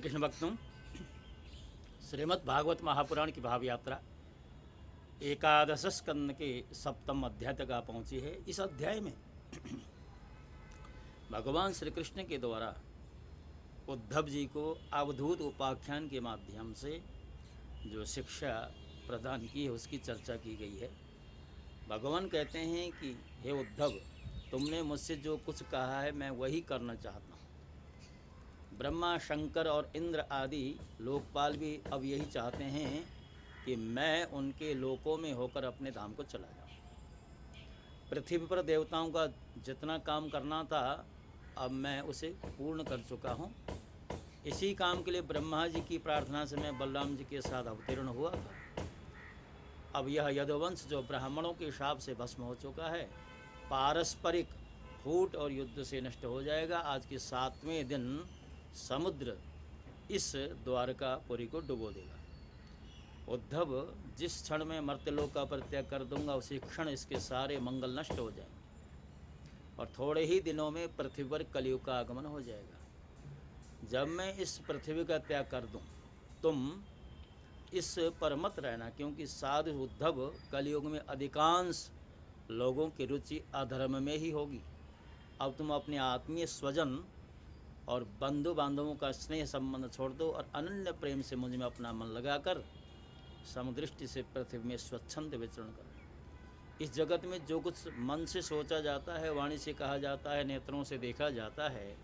कृष्ण भक्तों, श्रीमद् भागवत महापुराण की भाव यात्रा एकादश स्कंद के सप्तम अध्याय तक आ पहुँची है। इस अध्याय में भगवान श्री कृष्ण के द्वारा उद्धव जी को अवधूत उपाख्यान के माध्यम से जो शिक्षा प्रदान की है उसकी चर्चा की गई है। भगवान कहते हैं कि हे उद्धव, तुमने मुझसे जो कुछ कहा है मैं वही करना चाहता हूँ। ब्रह्मा, शंकर और इंद्र आदि लोकपाल भी अब यही चाहते हैं कि मैं उनके लोकों में होकर अपने धाम को चला जाऊँ। पृथ्वी पर देवताओं का जितना काम करना था अब मैं उसे पूर्ण कर चुका हूँ। इसी काम के लिए ब्रह्मा जी की प्रार्थना से मैं बलराम जी के साथ अवतीर्ण हुआ था। अब यह यदुवंश जो ब्राह्मणों के शाप से भस्म हो चुका है, पारस्परिक फूट और युद्ध से नष्ट हो जाएगा। आज के 7वें दिन समुद्र इस द्वारकापुरी को डुबो देगा। उद्धव, जिस क्षण में मर्त्यलोक का परित्याग कर दूंगा उसी क्षण इसके सारे मंगल नष्ट हो जाएंगे और थोड़े ही दिनों में पृथ्वी पर कलयुग का आगमन हो जाएगा। जब मैं इस पृथ्वी का त्याग कर दूं, तुम इस पर मत रहना, क्योंकि साधु उद्धव, कलयुग में अधिकांश लोगों की रुचि अधर्म में ही होगी। अब तुम अपने आत्मीय स्वजन और बंधु बांधवों का स्नेह संबंध छोड़ दो और अनन्य प्रेम से मुझ में अपना मन लगाकर समदृष्टि से पृथ्वी में स्वच्छंद विचरण करो। इस जगत में जो कुछ मन से सोचा जाता है, वाणी से कहा जाता है, नेत्रों से देखा जाता है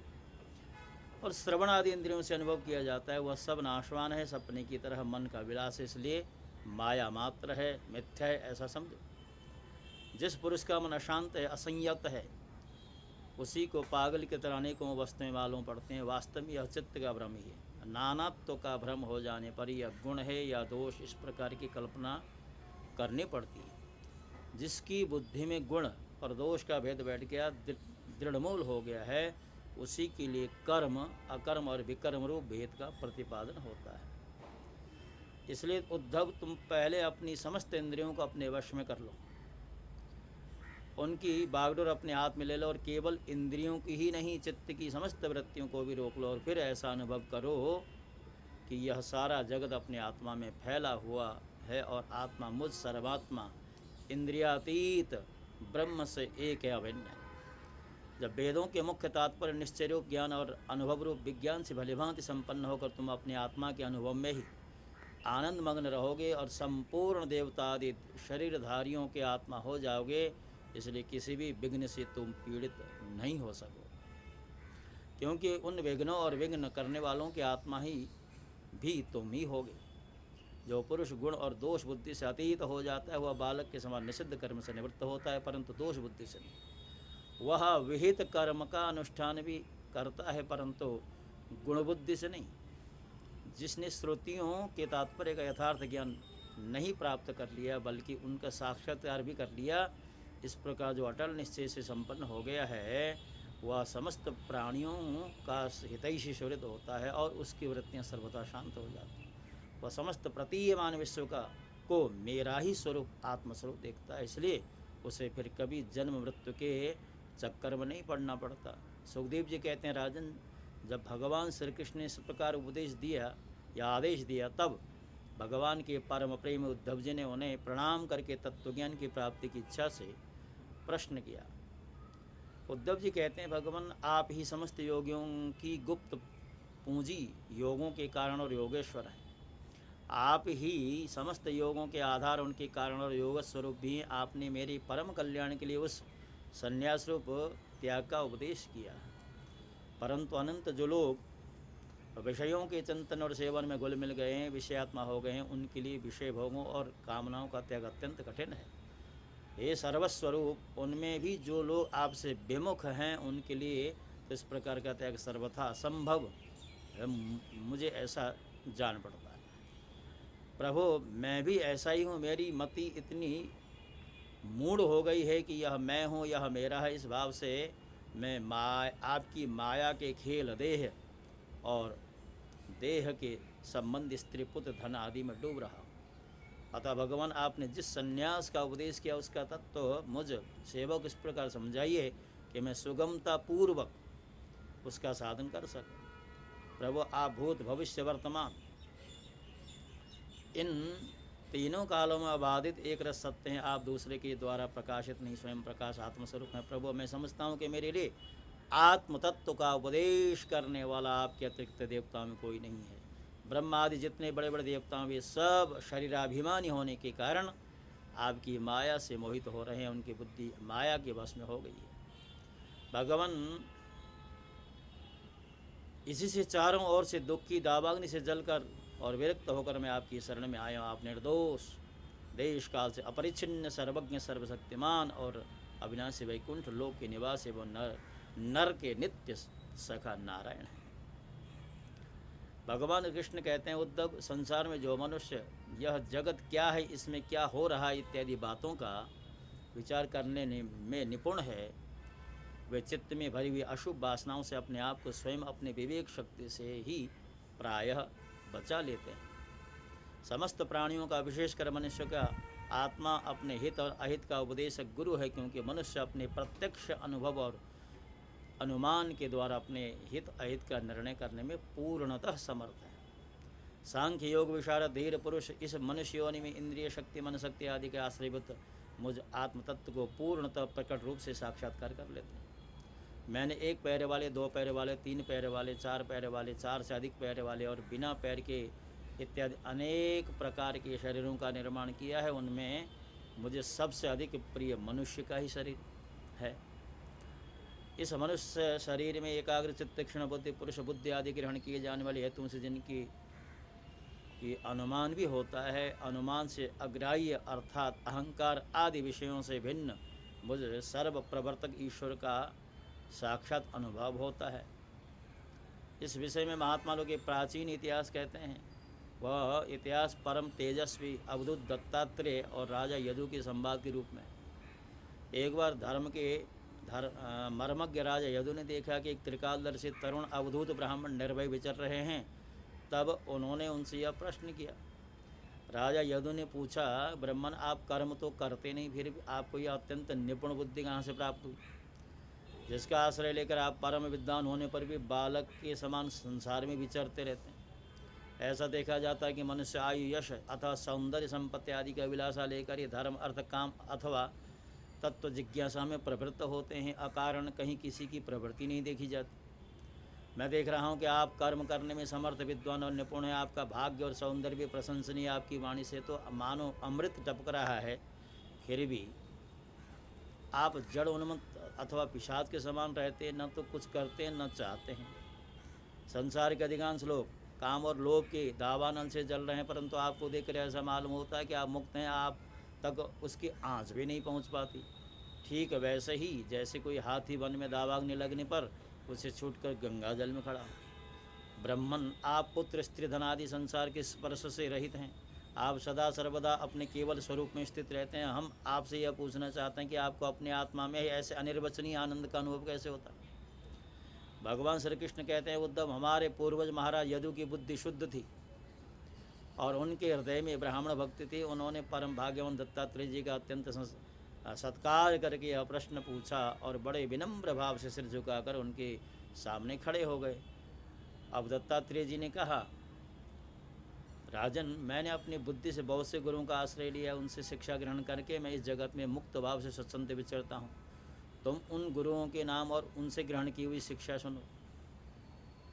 और श्रवण आदि इंद्रियों से अनुभव किया जाता है, वह सब नाशवान है, सपने की तरह मन का विलास, इसलिए माया मात्र है, मिथ्या है, ऐसा समझो। जिस पुरुष का मन अशांत है, असंयत है, उसी को पागल की तरह अनेकों वस्तुएं मालूम पड़ते हैं। वास्तव में यह चित्त का भ्रम ही है। नानात्व का भ्रम हो जाने पर यह गुण है या दोष, इस प्रकार की कल्पना करनी पड़ती है। जिसकी बुद्धि में गुण और दोष का भेद बैठ गया, दृढ़मूल हो गया है, उसी के लिए कर्म, अकर्म और विकर्म रूप भेद का प्रतिपादन होता है। इसलिए उद्धव, तुम पहले अपनी समस्त इंद्रियों को अपने वश में कर लो, उनकी बागडोर अपने हाथ में ले लो और केवल इंद्रियों की ही नहीं, चित्त की समस्त वृत्तियों को भी रोक लो और फिर ऐसा अनुभव करो कि यह सारा जगत अपने आत्मा में फैला हुआ है और आत्मा मुझ सर्वात्मा इंद्रियातीत ब्रह्म से एक है, अभिन्न है। जब वेदों के मुख्य तात्पर्य निश्चय रूप ज्ञान और अनुभव रूप विज्ञान से भलीभांति संपन्न होकर तुम अपने आत्मा के अनुभव में ही आनंद मग्न रहोगे और संपूर्ण देवतादि शरीरधारियों के आत्मा हो जाओगे, इसलिए किसी भी विघ्न से तुम पीड़ित नहीं हो सको, क्योंकि उन विघ्नों और विघ्न करने वालों की आत्मा ही भी तुम ही होगे। जो पुरुष गुण और दोष बुद्धि से अतीत हो जाता है वह बालक के समान निषिद्ध कर्म से निवृत्त होता है, परंतु दोष बुद्धि से नहीं। वह विहित कर्म का अनुष्ठान भी करता है, परंतु गुण बुद्धि से नहीं। जिसने श्रुतियों के तात्पर्य का यथार्थ ज्ञान नहीं प्राप्त कर लिया बल्कि उनका साक्षात्कार भी कर लिया, इस प्रकार जो अटल निश्चय से संपन्न हो गया है वह समस्त प्राणियों का हितैषी स्वरित होता है और उसकी वृत्तियां सर्वथा शांत हो जाती हैं। वह समस्त प्रतीयमान विश्व को मेरा ही स्वरूप, आत्मस्वरूप देखता है, इसलिए उसे फिर कभी जन्म मृत्यु के चक्कर में नहीं पड़ना पड़ता। सुखदेव जी कहते हैं, राजन, जब भगवान श्री कृष्ण ने इस प्रकार उपदेश दिया या आदेश दिया, तब भगवान के परम प्रेम उद्धव जी ने उन्हें प्रणाम करके तत्वज्ञान की प्राप्ति की इच्छा से प्रश्न किया। उद्धव जी कहते हैं, भगवान, आप ही समस्त योगियों की गुप्त पूंजी, योगों के कारण और योगेश्वर हैं। आप ही समस्त योगों के आधार, उनके कारण और योग स्वरूप भी हैं। आपने मेरे परम कल्याण के लिए उस संन्यास रूप त्याग का उपदेश किया, परंतु अनंत जो लोग विषयों के चिंतन और सेवन में घुल मिल गए हैं, विषयात्मा हो गए हैं, उनके लिए विषय भोगों और कामनाओं का त्याग अत्यंत कठिन है। हे सर्वस्वरूप, उनमें भी जो लोग आपसे विमुख हैं उनके लिए तो इस प्रकार का त्याग सर्वथा असंभव है, मुझे ऐसा जान पड़ता है। प्रभु, मैं भी ऐसा ही हूँ। मेरी मति इतनी मूढ़ हो गई है कि यह मैं हूँ, यह मेरा है, इस भाव से मैं आपकी माया के खेल, देह और देह के संबंध, स्त्री पुत्र धन आदि में डूब रहा हूँ। अतः भगवान, आपने जिस संन्यास का उपदेश किया उसका तत्व मुझ सेवक इस प्रकार समझाइए कि मैं सुगमता पूर्वक उसका साधन कर सकूं। प्रभु आप भूत भविष्य वर्तमान इन तीनों कालों में अबाधित एक रस सत्य हैं। आप दूसरे के द्वारा प्रकाशित नहीं, स्वयं प्रकाश आत्मस्वरूप हैं। प्रभु मैं समझता हूँ कि मेरे लिए आत्म तत्व का उपदेश करने वाला आपके अतिरिक्त देवताओं में कोई नहीं है। ब्रह्मा आदि जितने बड़े बड़े देवता हैं वे सब शरीराभिमानी होने के कारण आपकी माया से मोहित हो रहे हैं, उनकी बुद्धि माया के वश में हो गई है। भगवान इसी से चारों ओर से दुख की दावाग्नि से जलकर और विरक्त होकर मैं आपकी शरण में आया हूँ। आप निर्दोष, देश काल से अपरिच्छिन्न, सर्वज्ञ, सर्वशक्तिमान और अविनाशी वैकुंठ लोक के निवासी वो नर के नित्य सखा नारायण है। भगवान कृष्ण कहते हैं उद्धव, संसार में जो मनुष्य यह जगत क्या है, इसमें क्या हो रहा है इत्यादि बातों का विचार करने में निपुण है, वे चित्त में भरी हुई अशुभ वासनाओं से अपने आप को स्वयं अपने विवेक शक्ति से ही प्रायः बचा लेते हैं। समस्त प्राणियों का विशेषकर मनुष्य का आत्मा अपने हित और अहित का उपदेशक गुरु है, क्योंकि मनुष्य अपने प्रत्यक्ष अनुभव और अनुमान के द्वारा अपने हित अहित का निर्णय करने में पूर्णतः समर्थ है। सांख्य योग विशारद धीर पुरुष इस मनुष्य योनि में इंद्रिय शक्ति, मन शक्ति आदि के आश्रयभूत मुझ आत्म तत्व को पूर्णतः प्रकट रूप से साक्षात्कार कर लेते हैं। मैंने एक पैर वाले, दो पैर वाले, तीन पैर वाले, चार पैर वाले, चार से अधिक पैर वाले और बिना पैर के इत्यादि अनेक प्रकार के शरीरों का निर्माण किया है। उनमें मुझे सबसे अधिक प्रिय मनुष्य का ही शरीर है। इस मनुष्य शरीर में एकाग्र चित्त, तीक्ष्ण बुद्धि, पुरुष बुद्धि आदि ग्रहण किए जाने वाले हेतुओं से जिनकी अनुमान भी होता है, अनुमान से अग्राह्य अर्थात अहंकार आदि विषयों से भिन्न मुझे सर्व प्रवर्तक ईश्वर का साक्षात अनुभव होता है। इस विषय में महात्मा लोग के प्राचीन इतिहास कहते हैं। वह इतिहास परम तेजस्वी अवधूत दत्तात्रेय और राजा यदु के संवाद के रूप में। एक बार मर्मज्ञ राजा यदु ने देखा कि एक त्रिकालदर्शी तरुण अवधूत ब्राह्मण निर्भय विचर रहे हैं। तब उन्होंने उनसे यह प्रश्न किया। राजा यदु ने पूछा, ब्राह्मण आप कर्म तो करते नहीं, फिर भी आपको यह अत्यंत निपुण बुद्धि कहाँ से प्राप्त हुई, जिसका आश्रय लेकर आप परम विद्वान होने पर भी बालक के समान संसार में विचरते रहते हैं। ऐसा देखा जाता है कि मनुष्य आयु, यश अथवा सौंदर्य संपत्ति आदि का अभिलाषा लेकर ये धर्म, अर्थ, काम अथवा तत्व जिज्ञासा में प्रवृत्त होते हैं। अकारण कहीं किसी की प्रवृत्ति नहीं देखी जाती। मैं देख रहा हूँ कि आप कर्म करने में समर्थ, विद्वान और निपुण हैं। आपका भाग्य और सौंदर्य भी प्रशंसनीय। आपकी वाणी से तो मानो अमृत टपक रहा है, फिर भी आप जड़ उन्मत्त अथवा पिशाच के समान रहते हैं, न तो कुछ करते हैं न चाहते हैं। संसार के अधिकांश लोग काम और लोभ के दावानल से जल रहे हैं, परंतु आपको देखकर ऐसा मालूम होता है कि आप मुक्त हैं। आप तक उसकी आँच भी नहीं पहुंच पाती। ठीक वैसे ही जैसे कोई हाथी वन में दावाग्नि लगने पर उसे छूटकर गंगा जल में खड़ा। ब्राह्मण आप पुत्र, स्त्री, धन आदि संसार के स्पर्श से रहित हैं। आप सदा सर्वदा अपने केवल स्वरूप में स्थित रहते हैं। हम आपसे यह पूछना चाहते हैं कि आपको अपने आत्मा में ऐसे अनिर्वचनीय आनंद का अनुभव कैसे होता है। भगवान श्री कृष्ण कहते हैं, उद्धव हमारे पूर्वज महाराज यदु की बुद्धि शुद्ध थी और उनके हृदय में ब्राह्मण भक्ति थी। उन्होंने परम भाग्यवान दत्तात्रेय जी का अत्यंत सत्कार करके यह प्रश्न पूछा और बड़े विनम्र भाव से सिर झुकाकर उनके सामने खड़े हो गए। अब दत्तात्रेय जी ने कहा, राजन, मैंने अपनी बुद्धि से बहुत से गुरुओं का आश्रय लिया। उनसे शिक्षा ग्रहण करके मैं इस जगत में मुक्त भाव से सत्संग विचरता हूँ। तुम उन गुरुओं के नाम और उनसे ग्रहण की हुई शिक्षा सुनो।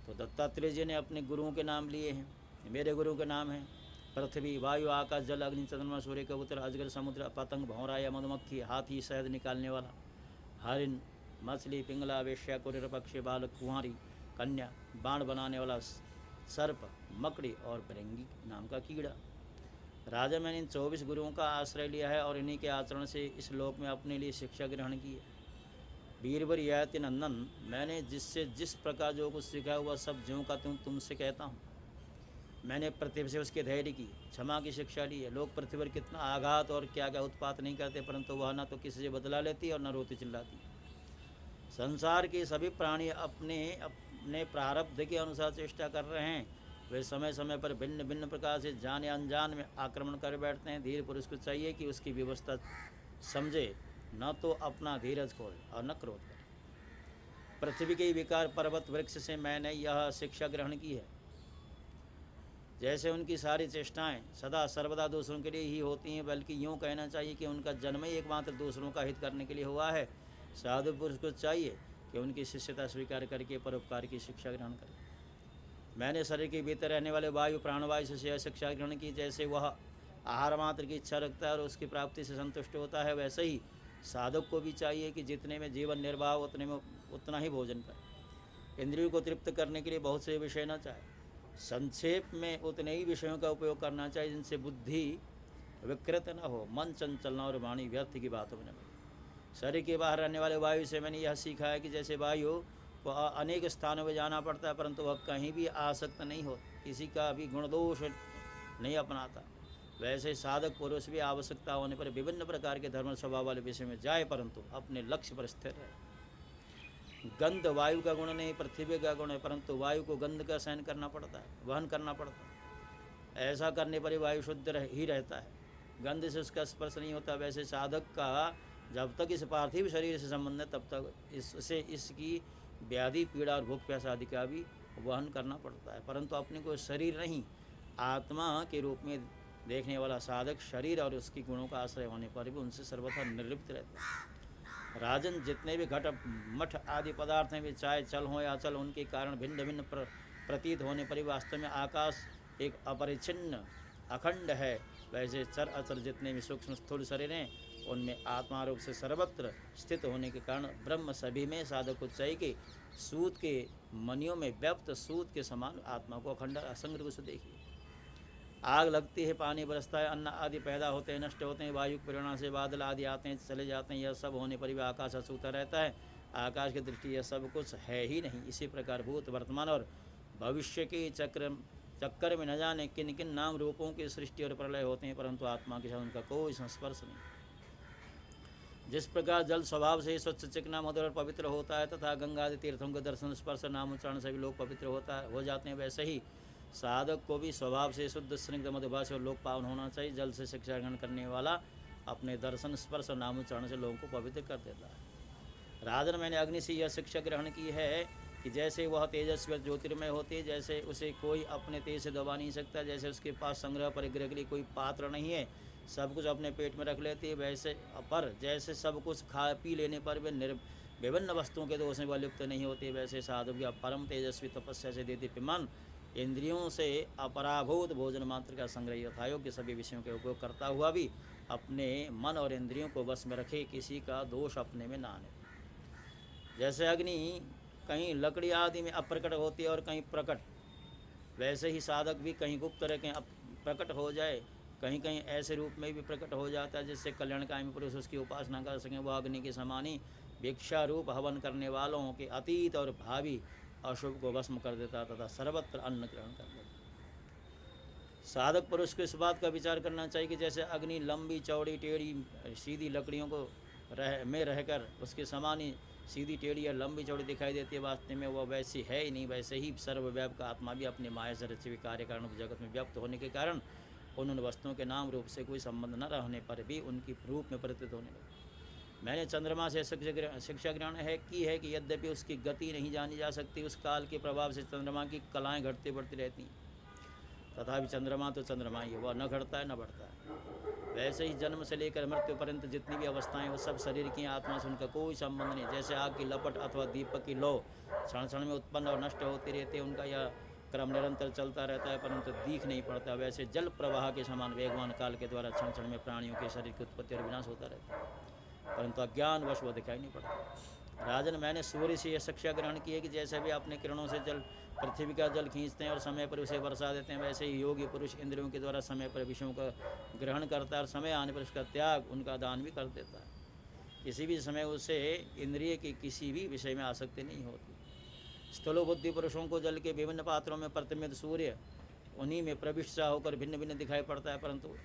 तो दत्तात्रेय जी ने अपने गुरुओं के नाम लिए हैं। मेरे गुरु के नाम हैं पृथ्वी, वायु, आकाश, जल, अग्नि, चंद्रमा, सूर्य, कबूतर, अजगर, समुद्र, पतंग, भौरा या मधुमक्खी, हाथी, शहद निकालने वाला, हरिण, मछली, पिंगला, वेश्या, कुरेर, पक्षी, बालक, कुंवारी, कन्या, बाण बनाने वाला सर्प, मकड़ी और भृंगी नाम का कीड़ा। राजा, मैंने इन 24 गुरुओं का आश्रय लिया है और इन्हीं के आचरण से इस लोक में अपने लिए शिक्षा ग्रहण की है। वीरवर याति नंदन, मैंने जिससे जिस प्रकार जो कुछ सीखा हुआ सब ज्यों का त्यों तुमसे कहता हूँ। मैंने पृथ्वी से उसके धैर्य की, क्षमा की शिक्षा ली है। लोग पृथ्वी पर कितना आघात और क्या क्या उत्पात नहीं करते, परंतु वह न तो किसी से बदला लेती और न रोती चिल्लाती। संसार के सभी प्राणी अपने अपने प्रारब्ध के अनुसार चेष्टा कर रहे हैं। वे समय समय पर भिन्न भिन्न प्रकार से जाने अनजान में आक्रमण कर बैठते हैं। धीर पुरुष को चाहिए कि उसकी व्यवस्था समझे, न तो अपना धीरज खोए और न क्रोध करे। पृथ्वी के विकार पर्वत वृक्ष से मैंने यह शिक्षा ग्रहण की है। जैसे उनकी सारी चेष्टाएं सदा सर्वदा दूसरों के लिए ही होती हैं, बल्कि यूँ कहना चाहिए कि उनका जन्म ही एकमात्र दूसरों का हित करने के लिए हुआ है। साधु पुरुष को चाहिए कि उनकी शिष्यता स्वीकार करके परोपकार की शिक्षा ग्रहण करें। मैंने शरीर के भीतर रहने वाले वायु प्राणवायु से यह शिक्षा ग्रहण की, जैसे वह आहार मात्र की इच्छा रखता है और उसकी प्राप्ति से संतुष्ट होता है, वैसे ही साधक को भी चाहिए कि जितने में जीवन निर्वाह उतने में उतना ही भोजन करे। इंद्रियों को तृप्त करने के लिए बहुत से विषय न चाहे, संक्षेप में उतने ही विषयों का उपयोग करना चाहिए जिनसे बुद्धि विकृत न हो, मन चंचल न और वाणी व्यर्थ की बातों में न मिले। शरीर के बाहर रहने वाले वायु से मैंने यह सीखा है कि जैसे वायु को अनेक स्थानों में जाना पड़ता है, परंतु वह कहीं भी आसक्त नहीं हो, किसी का भी गुण दोष नहीं अपनाता, वैसे साधक पुरुष भी आवश्यकता होने पर विभिन्न प्रकार के धर्म स्वभाव वाले विषय में जाए, परंतु अपने लक्ष्य पर स्थिर रहे। गंध वायु का गुण नहीं, पृथ्वी का गुण है, परंतु वायु को गंध का सहन करना पड़ता है, वहन करना पड़ता है। ऐसा करने पर ही वायु शुद्ध ही रहता है, गंध से उसका स्पर्श नहीं होता। वैसे साधक का जब तक इस पार्थिव शरीर से संबंध है, तब तक इसकी व्याधि पीड़ा और भूख प्यास आदि का भी वहन करना पड़ता है, परंतु अपने को शरीर नहीं आत्मा के रूप में देखने वाला साधक शरीर और उसकी गुणों का आश्रय होने पर भी उनसे सर्वथा निर्लिप्त रहता है। राजन, जितने भी घट मठ आदि पदार्थ हैं, वे चाहे चल हों या अचल, उनके कारण भिन्न भिन्न प्रतीत होने पर भी वास्तव में आकाश एक अपरिच्छिन्न अखंड है। वैसे चर अचल जितने भी सूक्ष्म स्थूल शरीर हैं, उनमें आत्मा रूप से सर्वत्र स्थित होने के कारण ब्रह्म सभी में साधक को चाहिए कि सूत के मनियों में व्याप्त सूत के समान आत्मा को अखंड असंग रूप से देखिए। आग लगती है, पानी बरसता है, अन्न आदि पैदा होते हैं, नष्ट होते हैं, वायु की प्रेरणा से बादल आदि आते हैं, चले जाते हैं, यह सब होने पर भी आकाश अछूता रहता है। आकाश की दृष्टि यह सब कुछ है ही नहीं। इसी प्रकार भूत वर्तमान और भविष्य के चक्कर में न जाने किन किन नाम रूपों की सृष्टि और प्रलय होते हैं, परंतु आत्मा के साथ उनका कोई संस्पर्श नहीं। जिस प्रकार जल स्वभाव से स्वच्छ चिकना मधुर और पवित्र होता है तथा गंगा आदि तीर्थों के दर्शन स्पर्श नाम उच्चारण से भी लोग पवित्र हो जाते हैं, वैसे ही साधक को भी स्वभाव से शुद्ध स्निग्ध मधुभाष और लोक पावन होना चाहिए। जल से शिक्षा ग्रहण करने वाला अपने दर्शन स्पर्श और नाम उच्चारण से लोगों को पवित्र कर देता है। राजन, मैंने अग्नि से यह शिक्षा ग्रहण की है कि जैसे वह तेजस्वी ज्योतिर्मय होती है, जैसे उसे कोई अपने तेज से दबा नहीं सकता, जैसे उसके पास संग्रह परिग्रह के लिए कोई पात्र नहीं है, सब कुछ अपने पेट में रख लेती है, वैसे पर जैसे सब कुछ खा पी लेने पर वे विभिन्न वस्तुओं के दोष में वह लिप्त नहीं होती, वैसे साधु की परम तेजस्वी तपस्या से दीप्यमान इंद्रियों से अपराभूत भोजन मात्र का संग्रह यथायोग्य सभी विषयों के उपयोग करता हुआ भी अपने मन और इंद्रियों को बस में रखे, किसी का दोष अपने में ना आने। जैसे अग्नि कहीं लकड़ी आदि में अप्रकट होती है और कहीं प्रकट, वैसे ही साधक भी कहीं गुप्त रहे, कहीं प्रकट हो जाए, कहीं कहीं ऐसे रूप में भी प्रकट हो जाता है जिससे कल्याणकामी पुरुष उसकी उपासना कर सकें। वह अग्नि के समान ही भिक्षा रूप हवन करने वालों के अतीत और भावी अशुभ को भस्म कर देता तथा सर्वत्र अन्न ग्रहण कर लेता। साधक पुरुष को इस बात का विचार करना चाहिए कि जैसे अग्नि लंबी चौड़ी टेढ़ी सीधी लकड़ियों को रहकर उसके समान ही सीधी टेढ़ी या लंबी चौड़ी दिखाई देती है, वास्तव में वह वैसी है ही नहीं। वैसे ही सर्वव्यापक आत्मा भी अपने माया से रचे हुए कार्य कारण जगत में व्याप्त होने के कारण उन वस्तुओं के नाम रूप से कोई संबंध न रहने पर भी उनकी रूप में प्रतीत होने लगे। मैंने चंद्रमा से शिक्षा ग्रहण की है कि यद्यपि उसकी गति नहीं जानी जा सकती, उस काल के प्रभाव से चंद्रमा की कलाएँ घटती बढ़ती रहती हैं, तथापि चंद्रमा तो चंद्रमा ही है, वह न घटता है न बढ़ता है। वैसे ही जन्म से लेकर मृत्यु पर्यंत जितनी भी अवस्थाएं वो सब शरीर की, आत्मा से उनका कोई संबंध नहीं। जैसे आग की लपट अथवा दीपक की लौ क्षण क्षण में उत्पन्न और नष्ट होती रहती है, उनका यह क्रम निरंतर चलता रहता है परंतु दिख नहीं पड़ता। वैसे जल प्रवाह के समान वेगवान काल के द्वारा क्षण क्षण में प्राणियों के शरीर की उत्पत्ति और विनाश होता रहता है, परंतु अज्ञानवश वो दिखाई नहीं पड़ता। राजन, मैंने सूर्य से यह शिक्षा ग्रहण की है कि जैसे भी अपने किरणों से जल पृथ्वी का जल खींचते हैं और समय पर उसे बरसा देते हैं, वैसे ही योगी पुरुष इंद्रियों के द्वारा समय पर विषयों का ग्रहण करता है और समय आने पर उसका त्याग, उनका दान भी कर देता है। किसी भी समय उसे इंद्रिय की किसी भी विषय में आसक्ति नहीं होती। स्थूल बुद्धि पुरुषों को जल के विभिन्न पात्रों में प्रतिबिंबित सूर्य उन्हीं में प्रविष्ट होकर भिन्न भिन्न दिखाई पड़ता है, परंतु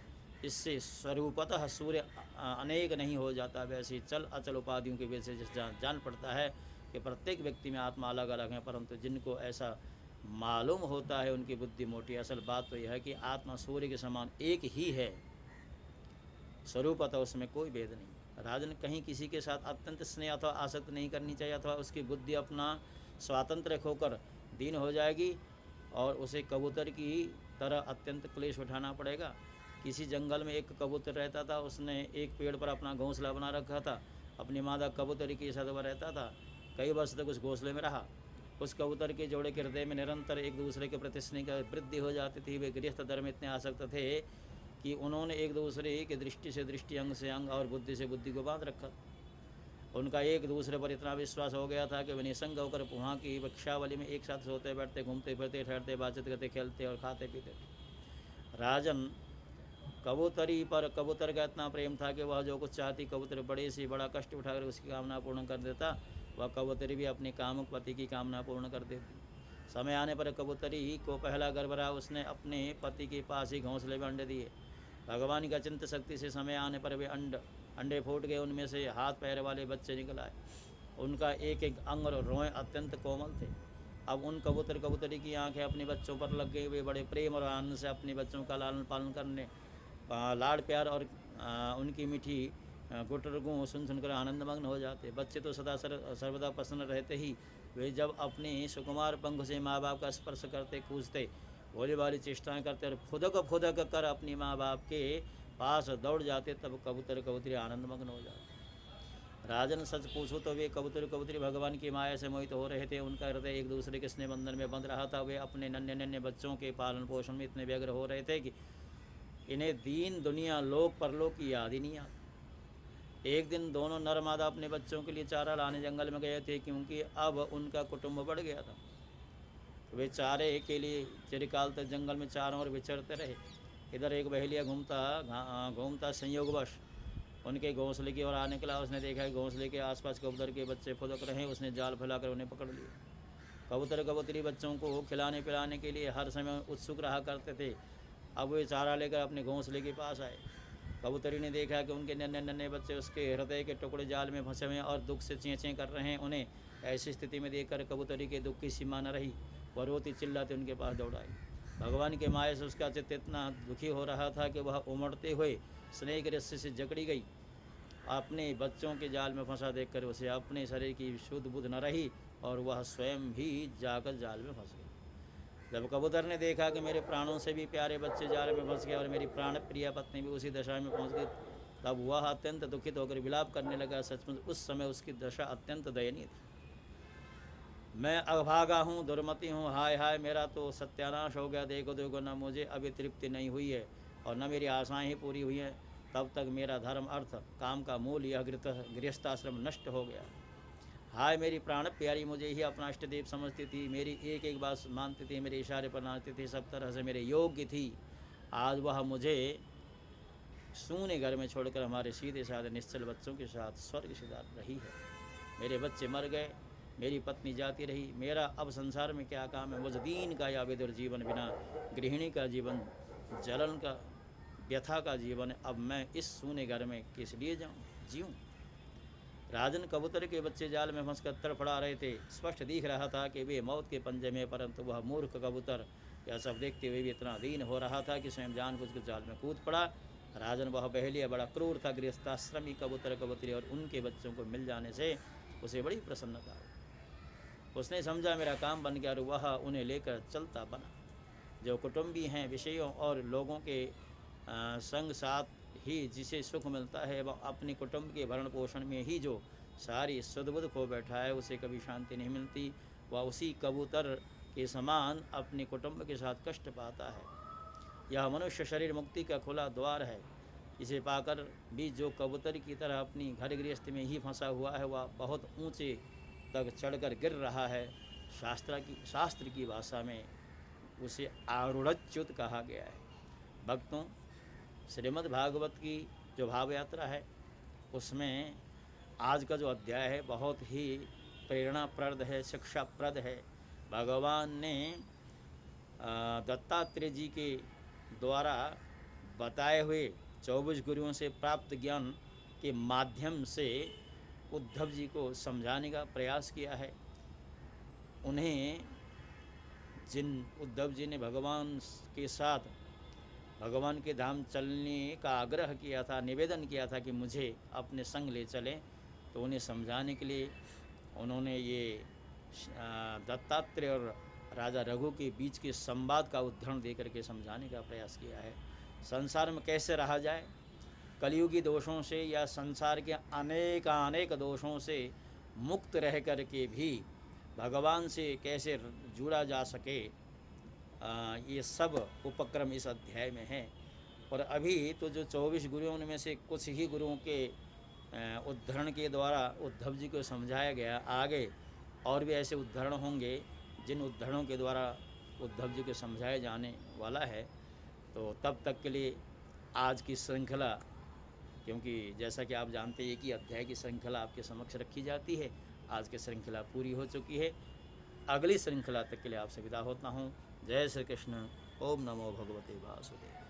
इससे स्वरूपतः सूर्य अनेक नहीं हो जाता। वैसे चल अचल उपाधियों के वजह से जान पड़ता है कि प्रत्येक व्यक्ति में आत्मा अलग अलग है, परंतु जिनको ऐसा मालूम होता है उनकी बुद्धि मोटी। असल बात तो यह है कि आत्मा सूर्य के समान एक ही है, स्वरूपतः उसमें कोई भेद नहीं। राजन, कहीं किसी के साथ अत्यंत स्नेह अथवा आसक्त नहीं करनी चाहिए, अथवा उसकी बुद्धि अपना स्वातंत्र खोकर दीन हो जाएगी और उसे कबूतर की तरह अत्यंत क्लेश उठाना पड़ेगा। किसी जंगल में एक कबूतर रहता था, उसने एक पेड़ पर अपना घोंसला बना रखा था। अपनी मादा कबूतरी के साथ वह रहता था। कई वर्ष तक उस घोंसले में रहा। उस कबूतर के जोड़े के हृदय में निरंतर एक दूसरे के प्रति स्नेह की वृद्धि हो जाती थी। वे गृहस्थ धर्म इतने आसक्त थे कि उन्होंने एक दूसरे की दृष्टि से दृष्टि, अंग से अंग और बुद्धि से बुद्धि को बांध रखा। उनका एक दूसरे पर इतना विश्वास हो गया था कि वे निसंग होकर वहाँ की वृक्षावली में एक साथ सोते बैठते, घूमते फिरते, ठहरते, बातचीत करते, खेलते और खाते पीते। राजन, कबूतरी पर कबूतर का इतना प्रेम था कि वह जो कुछ चाहती कबूतर बड़े से बड़ा कष्ट उठाकर उसकी कामना पूर्ण कर देता। वह कबूतरी भी अपने कामुक पति की कामना पूर्ण कर देती। समय आने पर कबूतरी को पहला गर्भ रहा। उसने अपने पति के पास ही घोंसले में अंडे दिए। भगवान की अचिंत्य शक्ति से समय आने पर वे अंडे फूट गए। उनमें से हाथ पैर वाले बच्चे निकल आए। उनका एक एक अंग और रोएं अत्यंत कोमल थे। अब उन कबूतरी की आंखें अपने बच्चों पर लग गई। वे बड़े प्रेम और आनंद से अपने बच्चों का लालन पालन करने, लाड़ प्यार और उनकी मीठी गुटरगुओं सुनकर आनंदमग्न हो जाते। बच्चे तो सदा सर्वदा प्रसन्न रहते ही। वे जब अपने सुकुमार पंख से माँ बाप का स्पर्श करते, कूदते, भोली भाली चेष्टाएँ करते और फुदक कर अपनी माँ बाप के पास दौड़ जाते, तब कबूतरी आनंदमग्न हो जाते। राजन, सच पूछो तो वे कबूतरी भगवान की माया से मोहित हो रहे थे। उनका हृदय एक दूसरे के स्नेह बंधन में बंध रहा था। वे अपने नन्हे बच्चों के पालन पोषण में इतने व्यग्र हो रहे थे कि इन्हें दीन दुनिया, लोक परलोक की याद ही नहीं आती। एक दिन दोनों नर मादा अपने बच्चों के लिए चारा लाने जंगल में गए थे, क्योंकि अब उनका कुटुंब बढ़ गया था। वे चारे के लिए चिरकाल तक जंगल में चारों ओर विचरते रहे। इधर एक बहेलिया घूमता संयोगवश उनके घोंसले की ओर आने के लिए उसने देखा कि घोंसले के आसपास कबूतर के बच्चे फुदक रहे। उसने जाल फैलाकर उन्हें पकड़ लिया। कबूतरी बच्चों को खिलाने पिलाने के लिए हर समय उत्सुक रहा करते थे। अब वे चारा लेकर अपने घोंसले के पास आए। कबूतरी ने देखा कि उनके नन्हे बच्चे उसके हृदय के टुकड़े जाल में फंसे हुए और दुख से चें कर रहे हैं। उन्हें ऐसी स्थिति में देखकर कबूतरी के दुख की सीमा न रही। वह रोती चिल्लाती उनके पास दौड़ आई। भगवान के माया से उसका चित्त इतना दुखी हो रहा था कि वह उमड़ते हुए स्नेह के रस्से से जकड़ी गई। अपने बच्चों के जाल में फंसा देखकर उसे अपने शरीर की शुद्ध बुद्ध न रही और वह स्वयं भी जाकर जाल में फंस गई। जब कबूतर ने देखा कि मेरे प्राणों से भी प्यारे बच्चे जाल में फंस गए और मेरी प्राण प्रिया पत्नी भी उसी दशा में पहुंच गई, तब वह अत्यंत दुखित होकर विलाप करने लगा। सचमुच उस समय उसकी दशा अत्यंत दयनीय थी। मैं अभागा हूँ, दुर्मति हूँ, हाय हाय, मेरा तो सत्यानाश हो गया। देखो न मुझे अभी तृप्ति नहीं हुई है और न मेरी आशाएं ही पूरी हुई हैं। तब तक मेरा धर्म, अर्थ, काम का मूल यह गृहस्थाश्रम नष्ट हो गया। हाय, मेरी प्राण प्यारी मुझे ही अपना इष्टदेव समझती थी। मेरी एक एक बात मानती थी, मेरे इशारे पर नाचती थी, सब तरह से मेरे योग्य थी। आज वह मुझे सूने घर में छोड़कर हमारे सीधे साधे निश्चल बच्चों के साथ स्वर्ग सिधार रही है। मेरे बच्चे मर गए, मेरी पत्नी जाती रही। मेरा अब संसार में क्या काम है। मुझ दीन का या विदुर जीवन, बिना गृहिणी का जीवन, जलन का व्यथा का जीवन, अब मैं इस सूने घर में किस लिए जीऊँ। राजन, कबूतर के बच्चे जाल में फंसकर तड़फड़ा रहे थे। स्पष्ट दिख रहा था कि वे मौत के पंजे में, परंतु वह मूर्ख कबूतर यह सब देखते हुए भी इतना दीन हो रहा था कि स्वयं जानबूझकर जाल में कूद पड़ा। राजन, वह बहेलिया बड़ा क्रूर था। गृहस्थाश्रमी कबूतरी और उनके बच्चों को मिल जाने से उसे बड़ी प्रसन्नता हुई। उसने समझा मेरा काम बन गया और वह उन्हें लेकर चलता बना। जो कुटुंबी हैं, विषयों और लोगों के संग साथ ही जिसे सुख मिलता है, वह अपने कुटुंब के भरण पोषण में ही जो सारी सुध-बुध खो बैठा है, उसे कभी शांति नहीं मिलती। वह उसी कबूतर के समान अपने कुटुंब के साथ कष्ट पाता है। यह मनुष्य शरीर मुक्ति का खुला द्वार है। इसे पाकर भी जो कबूतर की तरह अपनी घर गृहस्थ में ही फंसा हुआ है, वह बहुत ऊंचे तक चढ़कर गिर रहा है। शास्त्र की भाषा में उसे आरूढ़च्युत कहा गया है। भक्तों, श्रीमद् भागवत की जो भाव यात्रा है, उसमें आज का जो अध्याय है बहुत ही प्रेरणाप्रद है, शिक्षाप्रद है। भगवान ने दत्तात्रेय जी के द्वारा बताए हुए 24 गुरुओं से प्राप्त ज्ञान के माध्यम से उद्धव जी को समझाने का प्रयास किया है। उन्हें जिन उद्धव जी ने भगवान के साथ भगवान के धाम चलने का आग्रह किया था, निवेदन किया था कि मुझे अपने संग ले चलें, तो उन्हें समझाने के लिए उन्होंने ये दत्तात्रेय और राजा रघु के बीच के संवाद का उदाहरण दे करके समझाने का प्रयास किया है। संसार में कैसे रहा जाए, कलयुगी दोषों से या संसार के अनेक दोषों से मुक्त रह कर के भी भगवान से कैसे जुड़ा जा सके, ये सब उपक्रम इस अध्याय में है। और अभी तो जो 24 गुरुओं में से कुछ ही गुरुओं के उद्धरण के द्वारा उद्धव जी को समझाया गया। आगे और भी ऐसे उद्धरण होंगे जिन उद्धरणों के द्वारा उद्धव जी को समझाया जाने वाला है। तो तब तक के लिए आज की श्रृंखला, क्योंकि जैसा कि आप जानते हैं कि अध्याय की श्रृंखला आपके समक्ष रखी जाती है, आज की श्रृंखला पूरी हो चुकी है। अगली श्रृंखला तक के लिए आपसे विदा होता हूँ। जय श्री कृष्ण। ओम नमो भगवते वासुदेव।